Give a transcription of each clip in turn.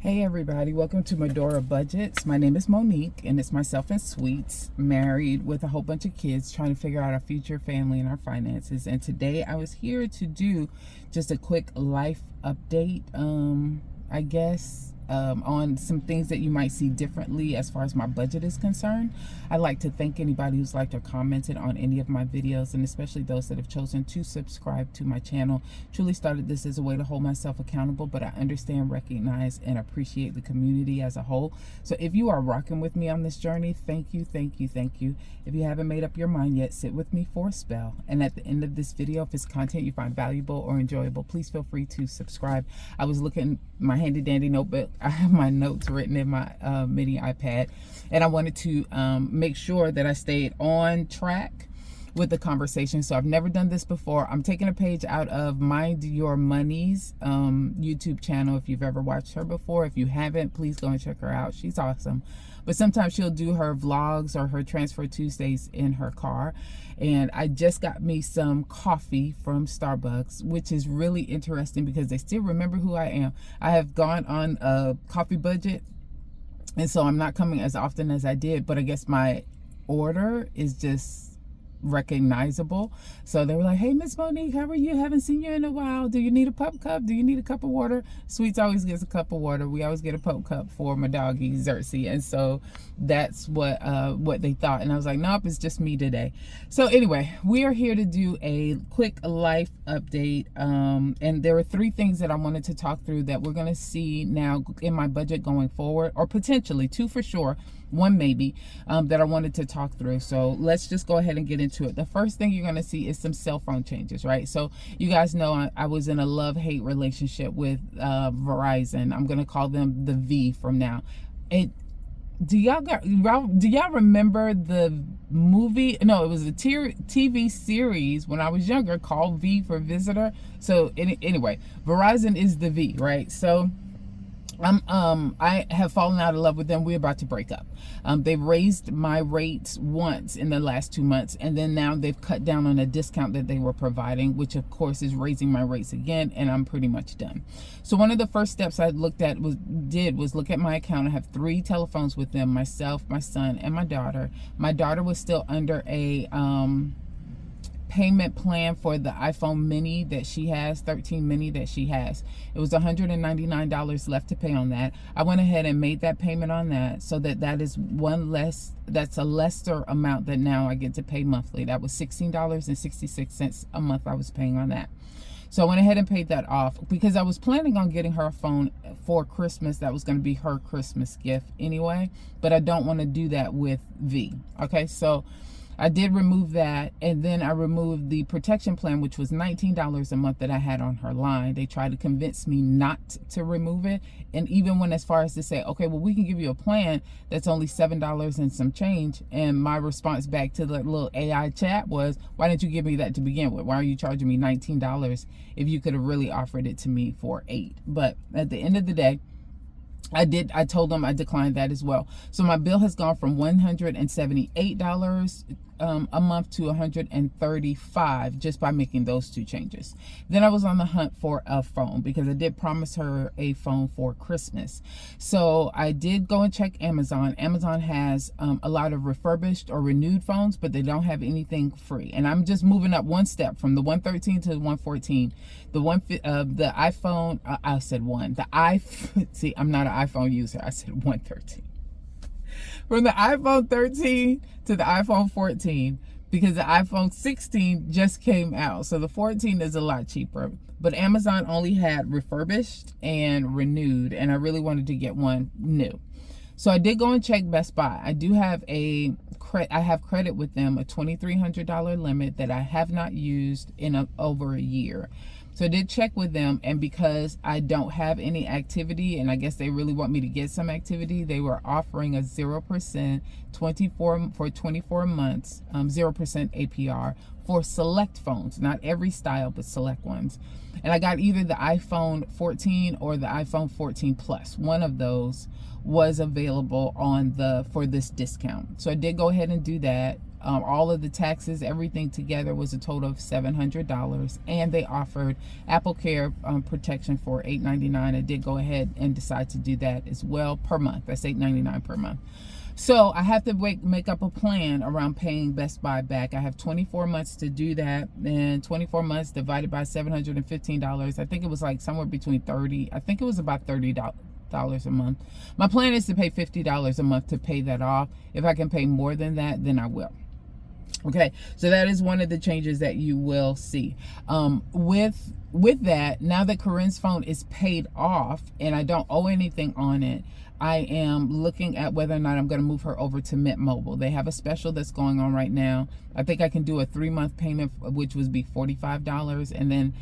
Hey everybody, welcome to Medora Budgets. My name is Monique and it's myself and Sweets, married with a whole bunch of kids, trying to figure out our future family and our finances. And today I was here to do just a quick life update, I guess, on some things that you might see differently as far as my budget is concerned. I'd like to thank anybody who's liked or commented on any of my videos, and especially those that have chosen to subscribe to my channel. Truly started this as a way to hold myself accountable, but I understand, recognize, and appreciate the community as a whole. So if you are rocking with me on this journey, thank you, thank you, thank you. If you haven't made up your mind yet, sit with me for a spell. And at the end of this video, if it's content you find valuable or enjoyable, please feel free to subscribe. I was looking at my handy dandy notebook. I have my notes written in my mini iPad, and I wanted to make sure that I stayed on track with the conversation. So I've never done this before. I'm taking a page out of Mind Your Money's YouTube channel. If you've ever watched her before, if you haven't, please go and check her out. She's awesome. But sometimes she'll do her vlogs or her Transfer Tuesdays in her car. And I just got me some coffee from Starbucks, which is really interesting because they still remember who I am. I have gone on a coffee budget, and so I'm not coming as often as I did, but I guess my order is just recognizable. So they were like, hey, Miss Monique, how are you? Haven't seen you in a while. Do you need a pup cup? Do you need a cup of water? Sweets always gets a cup of water. We always get a pup cup for my doggy Xerxes. And so that's what they thought. And I was like, nope, it's just me today. So anyway, we are here to do a quick life update. And there were 3 things that I wanted to talk through that we're going to see now in my budget going forward, or potentially 2 for sure, 1 maybe, that I wanted to talk through. So let's just go ahead and get into it. The first thing you're going to see is some cell phone changes, right? So you guys know I was in a love-hate relationship with Verizon. I'm going to call them the V from now. Do y'all remember the movie? No, it was a TV series when I was younger called V for Visitor. So anyway, Verizon is the V, right? So I have fallen out of love with them. We're about to break up. They've raised my rates once in the last 2 months, and then now they've cut down on a discount that they were providing, which of course is raising my rates again, and I'm pretty much done. So one of the first steps I looked at was look at my account. I have 3 telephones with them, myself, my son, and my daughter. My daughter was still under a payment plan for the iPhone mini that she has, 13 mini that she has. It was $199 left to pay on that. I went ahead and made that payment on that, so that is that's a lesser amount that now I get to pay monthly. That was $16.66 a month I was paying on that. So I went ahead and paid that off because I was planning on getting her a phone for Christmas. That was going to be her Christmas gift anyway, but I don't want to do that with V. Okay, so I did remove that, and then I removed the protection plan, which was $19 a month that I had on her line. They tried to convince me not to remove it, and even went as far as to say, okay, well, we can give you a plan that's only $7 and some change. And my response back to the little AI chat was, why didn't you give me that to begin with? Why are you charging me $19 if you could have really offered it to me for $8? But at the end of the day, I told them I declined that as well. So my bill has gone from $178 a month to $135 just by making those 2 changes. Then I was on the hunt for a phone because I did promise her a phone for Christmas. So I did go and check Amazon. Amazon has a lot of refurbished or renewed phones, but they don't have anything free. And I'm just moving up 1 step from the 113 to the 114. The iPhone, I said one. See, I'm not an iPhone user. I said 113. From the iPhone 13 to the iPhone 14, because the iPhone 16 just came out. So the 14 is a lot cheaper. But Amazon only had refurbished and renewed, and I really wanted to get one new. So I did go and check Best Buy. I do have I have credit with them, a $2,300 limit that I have not used in over a year. So I did check with them, and because I don't have any activity, and I guess they really want me to get some activity, they were offering a 0% 24 months, 0% APR for select phones, not every style, but select ones. And I got either the iPhone 14 or the iPhone 14 Plus. One of those was available for this discount. So I did go ahead and do that. all of the taxes, everything together was a total of $700. And they offered Apple Care protection for $8.99. I did go ahead and decide to do that as well per month. That's $8.99 per month. So I have to make up a plan around paying Best Buy back. I have 24 months to do that, and 24 months divided by $715. I think it was like somewhere between 30. I think it was about $30 a month. My plan is to pay $50 a month to pay that off. If I can pay more than that, then I will. Okay, so that is one of the changes that you will see. With that, now that Corinne's phone is paid off and I don't owe anything on it, I am looking at whether or not I'm going to move her over to Mint Mobile. They have a special that's going on right now. I think I can do a 3-month payment, which would be $45, and then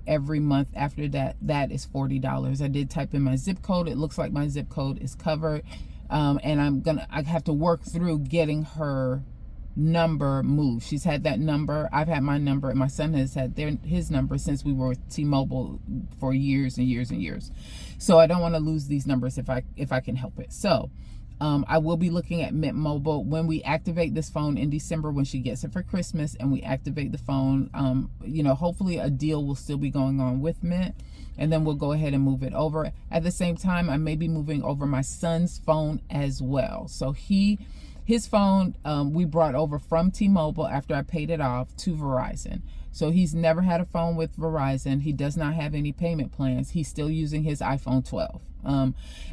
every month after that, that is $40. I did type in my zip code. It looks like my zip code is covered, and I have to work through getting her number moved. She's had that number. I've had my number, and my son has had his number since we were with T-Mobile for years and years and years. So I don't want to lose these numbers if I can help it. So I will be looking at Mint Mobile when we activate this phone in December, when she gets it for Christmas, and we activate the phone. Hopefully a deal will still be going on with Mint, and then we'll go ahead and move it over. At the same time, I may be moving over my son's phone as well. So his phone we brought over from T-Mobile after I paid it off to Verizon. So he's never had a phone with Verizon. He does not have any payment plans. He's still using his iPhone 12.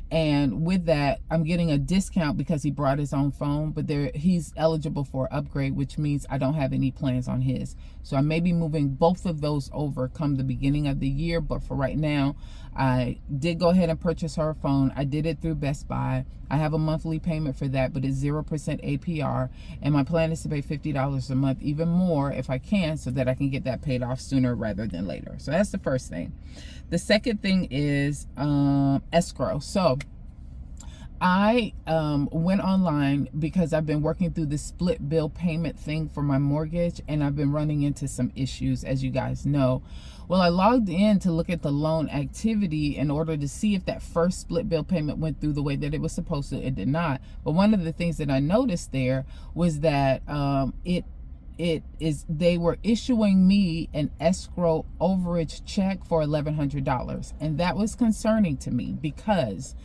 And with that, I'm getting a discount because he brought his own phone, but he's eligible for upgrade, which means I don't have any plans on his. So I may be moving both of those over come the beginning of the year, but for right now, I did go ahead and purchase her a phone. I did it through Best Buy. I have a monthly payment for that, but it's 0% APR, and my plan is to pay $50 a month, even more if I can, so that I can get that paid off sooner rather than later. So that's the first thing. The second thing is Escrow. So I went online because I've been working through the split bill payment thing for my mortgage, and I've been running into some issues, as you guys know. Well, I logged in to look at the loan activity in order to see if that first split bill payment went through the way that it was supposed to. It did not. But one of the things that I noticed there was that they were issuing me an escrow overage check for $1,100, and that was concerning to me because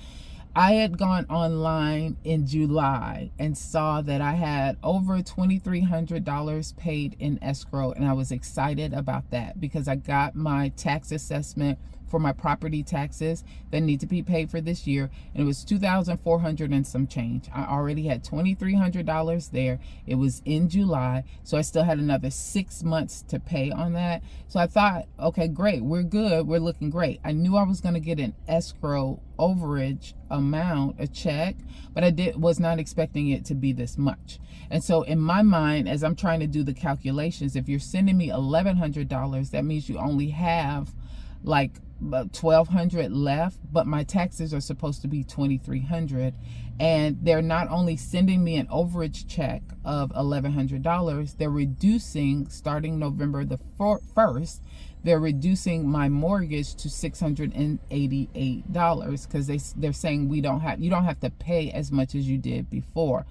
I had gone online in July and saw that I had over $2,300 paid in escrow, and I was excited about that because I got my tax assessment for my property taxes that need to be paid for this year, and it was $2,400 and some change. I already had $2,300 there. It was in July, so I still had another 6 months to pay on that. So I thought, okay, great, we're good, we're looking great. I knew I was going to get an escrow overage amount, a check, but I was not expecting it to be this much. And so in my mind, as I'm trying to do the calculations, if you're sending me $1,100, that means you only have like about $1,200 left, but my taxes are supposed to be $2,300, and they're not only sending me an overage check of $1,100, they're reducing, starting November the 1st, they're reducing my mortgage to $688 because they're saying you don't have to pay as much as you did before.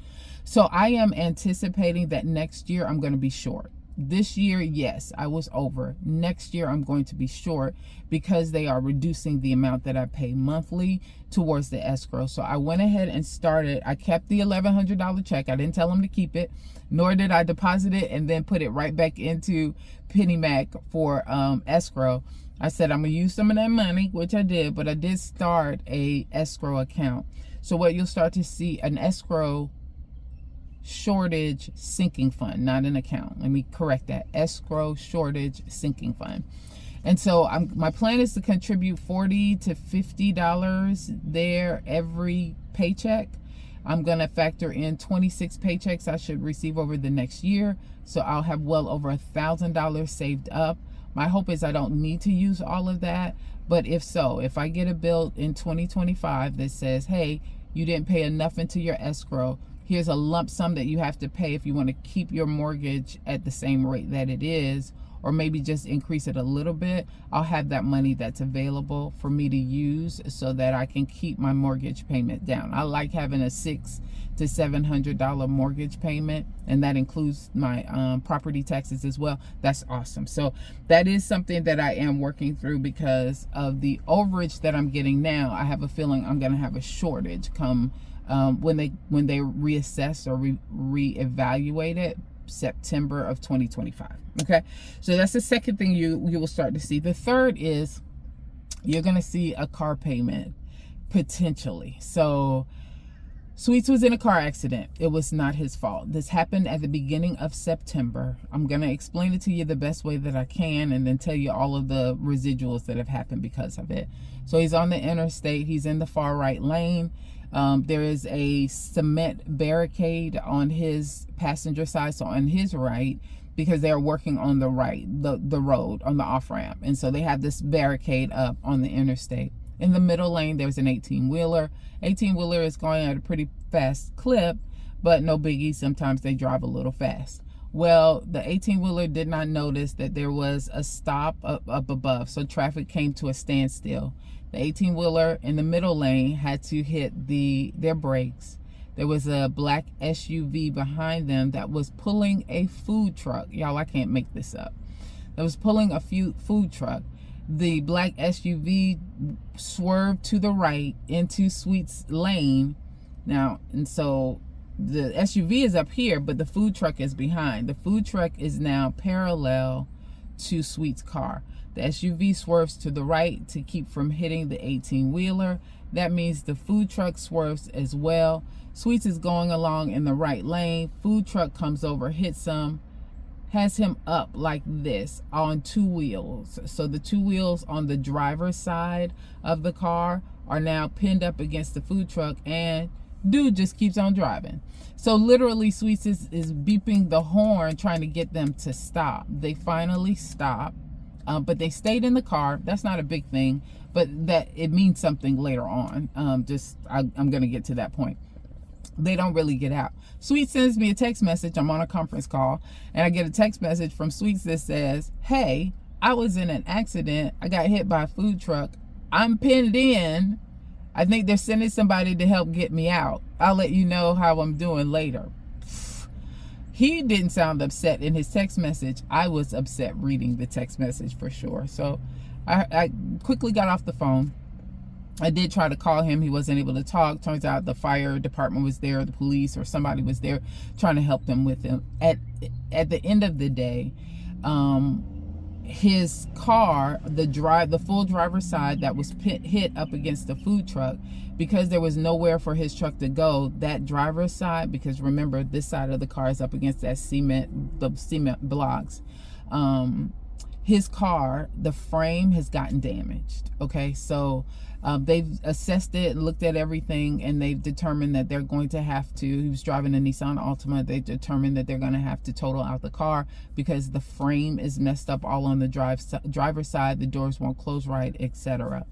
So I am anticipating that next year I'm going to be short. This year, yes, I was over. Next year, I'm going to be short because they are reducing the amount that I pay monthly towards the escrow. So I went ahead and started. I kept the $1,100 check. I didn't tell them to keep it, nor did I deposit it and then put it right back into PennyMac for escrow. I said I'm going to use some of that money, which I did, but I did start a escrow account. So what you'll start to see, an escrow shortage sinking fund, not an account. Let me correct that. Escrow shortage sinking fund. And so my plan is to contribute $40 to $50 there every paycheck. I'm going to factor in 26 paychecks I should receive over the next year. So I'll have well over $1,000 saved up. My hope is I don't need to use all of that. But if so, if I get a bill in 2025 that says, hey, you didn't pay enough into your escrow, here's a lump sum that you have to pay if you want to keep your mortgage at the same rate that it is, or maybe just increase it a little bit, I'll have that money that's available for me to use so that I can keep my mortgage payment down. I like having a $600 to $700 mortgage payment, and that includes my property taxes as well. That's awesome. So that is something that I am working through because of the overage that I'm getting now. I have a feeling I'm going to have a shortage come when they reassess or reevaluate it September of 2025. Okay, so that's the second thing you will start to see. The third is you're going to see a car payment potentially. So Sweets was in a car accident. It was not his fault. This happened at the beginning of September. I'm going to explain it to you the best way that I can and then tell you all of the residuals that have happened because of it. So he's on the interstate. He's in the far right lane. There is a cement barricade on his passenger side, so on his right, because they're working on the right, the road, on the off-ramp. And so they have this barricade up on the interstate. In the middle lane, there's an 18-wheeler. 18-wheeler is going at a pretty fast clip, but no biggie. Sometimes they drive a little fast. Well, the 18-wheeler did not notice that there was a stop up above, so traffic came to a standstill. The 18-wheeler in the middle lane had to hit their brakes. There was a black SUV behind them that was pulling a food truck. Y'all, I can't make this up. That was pulling a food truck. The black SUV swerved to the right into Sweet's lane. Now, and so the SUV is up here, but the food truck is behind. The food truck is now parallel to Sweet's car. The SUV swerves to the right to keep from hitting the 18-wheeler. That means the food truck swerves as well. Sweets is going along in the right lane. Food truck comes over, hits him, has him up like this on two wheels. So the two wheels on the driver's side of the car are now pinned up against the food truck, and dude just keeps on driving. So literally Sweets is beeping the horn trying to get them to stop. They finally stop, but they stayed in the car. That's not a big thing, but that it means something later on. I'm gonna get to that point. They don't really get out. Sweet sends me a text message. I'm on a conference call, and I get a text message from Sweets that says, "Hey, I was in an accident. I got hit by a food truck. I'm pinned in. I think they're sending somebody to help get me out. I'll let you know how I'm doing later." He didn't sound upset in his text message. I was upset reading the text message for sure. So I quickly got off the phone. I did try to call him. He wasn't able to talk. Turns out the fire department was there, the police or somebody was there trying to help them with him. At the end of the day, his car, the full driver's side that was hit up against the food truck, because there was nowhere for his truck to go, that driver's side, because remember this side of the car is up against the cement blocks, his car, the frame has gotten damaged. Okay, so they've assessed it and looked at everything, and they've determined that they're going to have to, he was driving a Nissan Altima, they determined that they're going to have to total out the car because the frame is messed up all on the driver's side, the doors won't close right, etc.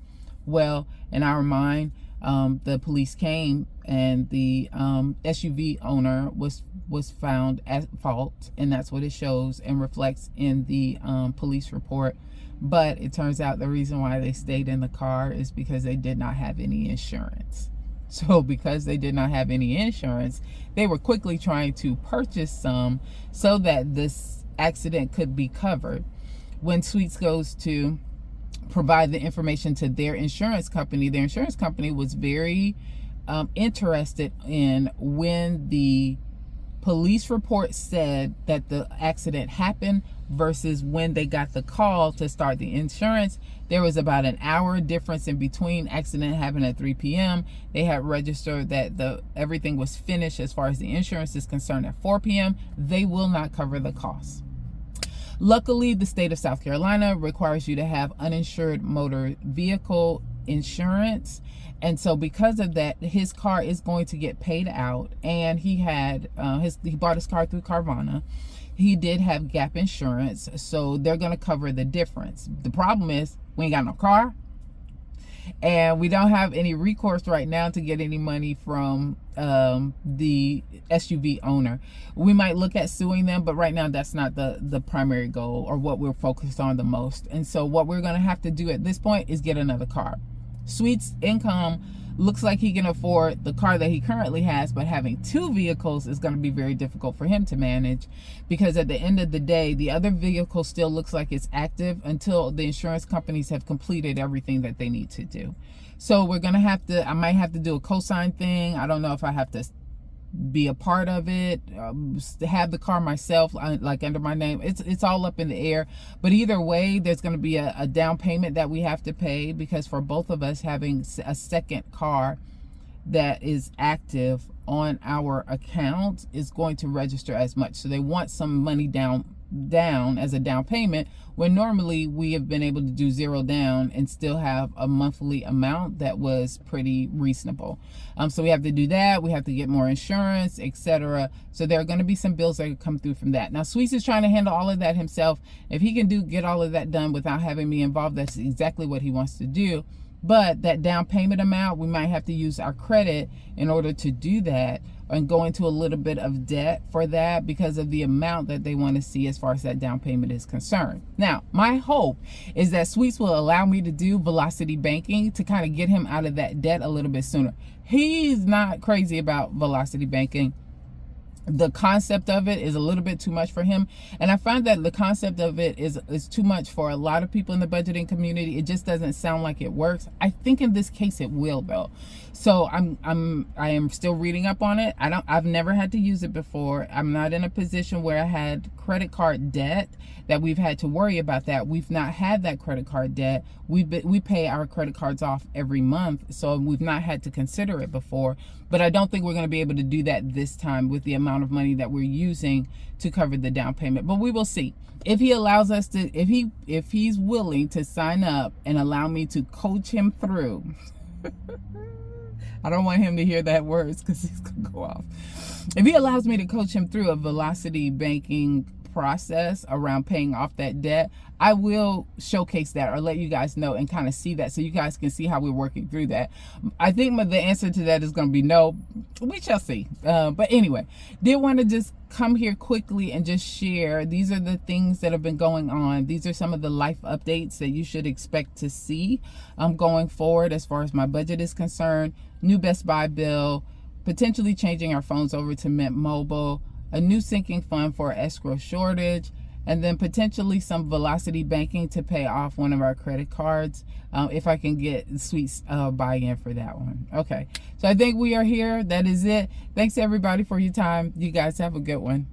Well, in our mind, the police came, and the SUV owner was found at fault, and that's what it shows and reflects in the police report. But it turns out the reason why they stayed in the car is because they did not have any insurance. So because they did not have any insurance, they were quickly trying to purchase some so that this accident could be covered. When Sweets goes to provide the information to their insurance company was very interested in when the police report said that the accident happened versus when they got the call to start the insurance. There was about an hour difference in between. Accident happened at 3 p.m. They had registered that everything was finished as far as the insurance is concerned at 4 p.m. They will not cover the costs. Luckily, the state of South Carolina requires you to have uninsured motor vehicle insurance. And so because of that, his car is going to get paid out. And he had he bought his car through Carvana. He did have gap insurance, so they're going to cover the difference. The problem is we ain't got no car, and we don't have any recourse right now to get any money from the SUV owner. We might look at suing them, but right now that's not the primary goal or what we're focused on the most. And so what we're going to have to do at this point is get another car. Sweet's income looks like he can afford the car that he currently has, but having two vehicles is going to be very difficult for him to manage, because at the end of the day, the other vehicle still looks like it's active until the insurance companies have completed everything that they need to do. So we're going to have to, I might have to do a cosign thing. I don't know if I have to be a part of it, have the car myself, like under my name. It's all up in the air. But either way, there's going to be a down payment that we have to pay, because for both of us, having a second car that is active on our account is going to register as much. So they want some money down as a down payment, when normally we have been able to do zero down and still have a monthly amount that was pretty reasonable. So we have to do that. We have to get more insurance, etc. So there are going to be some bills that come through from that. Now Sweets is trying to handle all of that himself. If he can get all of that done without having me involved, that's exactly what he wants to do. But that down payment amount, we might have to use our credit in order to do that, and go into a little bit of debt for that because of the amount that they want to see as far as that down payment is concerned. Now, my hope is that Sweets will allow me to do velocity banking to kind of get him out of that debt a little bit sooner. He's not crazy about velocity banking. The concept of it is a little bit too much for him, and I find that the concept of it is too much for a lot of people in the budgeting community. It just doesn't sound like it works. I think in this case it will, though. So I am still reading up on it. I've never had to use it before. I'm not in a position where I had credit card debt that we've had to worry about that. We've not had that credit card debt. We pay our credit cards off every month, so we've not had to consider it before. But I don't think we're going to be able to do that this time with the amount of money that we're using to cover the down payment. But we will see. If he allows us to, if he's willing to sign up and allow me to coach him through. I don't want him to hear that words because he's going to go off. If he allows me to coach him through a velocity banking process around paying off that debt, I will showcase that or let you guys know and kind of see that, so you guys can see how we're working through that. I think the answer to that is going to be no. We shall see. But anyway, did want to just come here quickly and just share. These are the things that have been going on. These are some of the life updates that you should expect to see going forward as far as my budget is concerned. New Best Buy bill, potentially changing our phones over to Mint Mobile, a new sinking fund for Escrow shortage, and then potentially some velocity banking to pay off one of our credit cards, if I can get Sweet's buy-in for that one. Okay, so I think we are here. That is it. Thanks everybody for your time. You guys have a good one.